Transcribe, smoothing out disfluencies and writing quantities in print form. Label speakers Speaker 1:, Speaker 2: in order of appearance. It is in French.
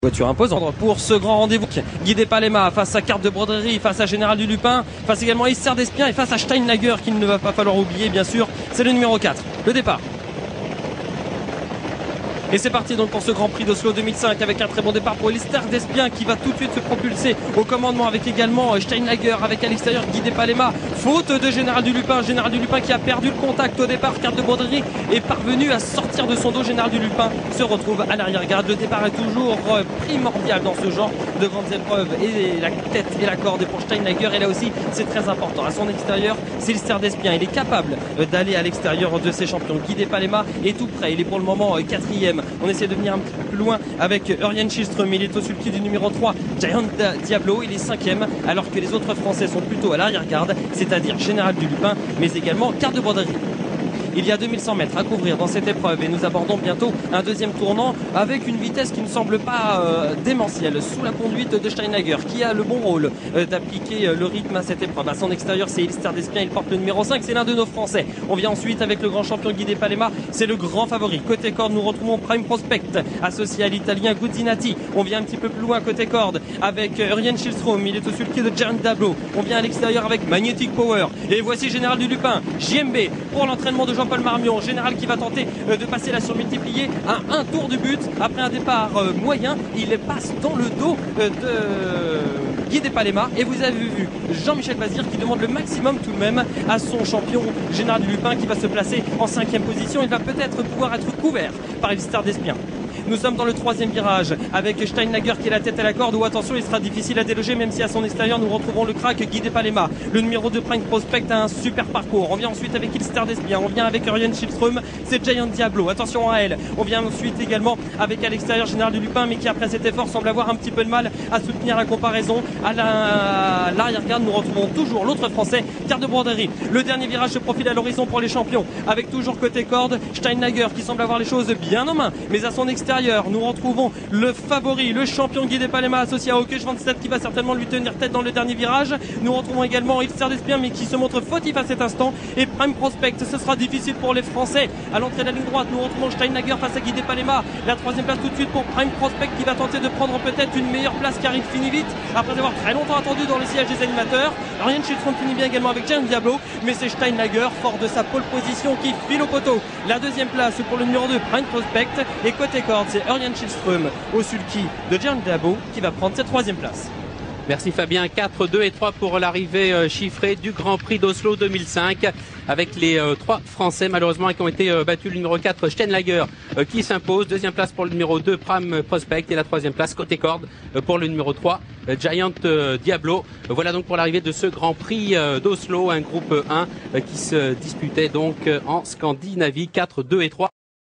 Speaker 1: Voiture imposante pour ce grand rendez-vous. Guidé Palema face à Carte de Broderie, face à Général du Lupin, face également à Isser d'Espien et face à Steinlager qu'il ne va pas falloir oublier bien sûr. C'est le numéro 4. Le départ. Et c'est parti donc pour ce Grand Prix d'Oslo 2005 avec un très bon départ pour Isser d'Espien qui va tout de suite se propulser au commandement avec également Steinlager avec à l'extérieur Guidé Palema. Faute de Général du Lupin qui a perdu le contact au départ. Carte de Broderie est parvenu à sortir de son dos. Général du Lupin se retrouve à l'arrière-garde. Le départ est toujours primordial dans ce genre de grandes épreuves et la tête et la corde pour Steinlager. Et là aussi c'est très important. À son extérieur c'est Isser d'Espien. Il est capable d'aller à l'extérieur de ses champions. Guidé Palema est tout près. Il est pour le moment quatrième. On essaie de venir un petit peu plus loin avec Örjan Kihlström. Il est au sulky du numéro 3, Giant Diablo. Il est 5e alors que les autres Français sont plutôt à l'arrière-garde, c'est-à-dire Général du Lupin, mais également Carte de Broderie. Il y a 2100 mètres à couvrir dans cette épreuve et nous abordons bientôt un deuxième tournant avec une vitesse qui ne semble pas démentielle sous la conduite de Steinlager qui a le bon rôle d'appliquer le rythme à cette épreuve. À son extérieur c'est Isser d'Espien, il porte le numéro 5, c'est l'un de nos Français. On vient ensuite avec le grand champion Guidé Palema, c'est le grand favori. Côté corde nous retrouvons Prime Prospect associé à l'italien Guzzinati. On vient un petit peu plus loin côté corde avec Örjan Kihlström, il est au sulky de Giant Diablo. On vient à l'extérieur avec Magnetic Power et voici Général du Lupin, JMB pour l'entraînement de Jean-Paul Marmion. Général qui va tenter de passer la surmultipliée à un tour du but après un départ moyen. Il passe dans le dos de Guidé Palema et vous avez vu Jean-Michel Bazir qui demande le maximum tout de même à son champion Général du Lupin qui va se placer en 5e position. Il va peut-être pouvoir être couvert par Isser d'Espien. Nous sommes dans le 3e virage avec Steinlager qui est la tête à la corde où attention il sera difficile à déloger même si à son extérieur nous retrouvons le crack Guidé Palema. Le numéro 2 Prime Prospect a un super parcours. On vient ensuite avec Isser d'Espien, on vient avec Örjan Kihlström, c'est Giant Diablo, attention à elle. On vient ensuite également avec à l'extérieur Général du Lupin mais qui après cet effort semble avoir un petit peu de mal à soutenir la comparaison. À l'arrière-garde nous retrouvons toujours l'autre Français, Carte de Broderie. Le dernier virage se profile à l'horizon pour les champions avec toujours côté corde Steinlager qui semble avoir les choses bien en main mais à son extérieur nous retrouvons le favori, le champion Guidé Palema associé à Åke Svanstedt qui va certainement lui tenir tête dans le dernier virage. Nous retrouvons également Isser d'Espien mais qui se montre fautif à cet instant et Prime Prospect. Ce sera difficile pour les Français. À l'entrée de la ligne droite nous retrouvons Steinlager face à Guidé Palema. La 3e place tout de suite pour Prime Prospect qui va tenter de prendre peut-être une meilleure place car il finit vite après avoir très longtemps attendu dans le siège des animateurs. Örjan Kihlström finit bien également avec Giant Diablo mais c'est Steinlager fort de sa pole position qui file au poteau. La 2e place pour le numéro 2 Prime Prospect et côté corde c'est Örjan Kihlström au sulky de Giant Diablo qui va prendre cette 3e place.
Speaker 2: Merci Fabien, 4, 2 et 3 pour l'arrivée chiffrée du Grand Prix d'Oslo 2005 avec les 3 Français malheureusement qui ont été battus. Le numéro 4 Steinlager qui s'impose, 2e place pour le numéro 2 Prime Prospect et la 3e place côté corde pour le numéro 3 Giant Diablo. Voilà donc pour l'arrivée de ce Grand Prix d'Oslo, un groupe 1 qui se disputait donc en Scandinavie, 4, 2 et 3.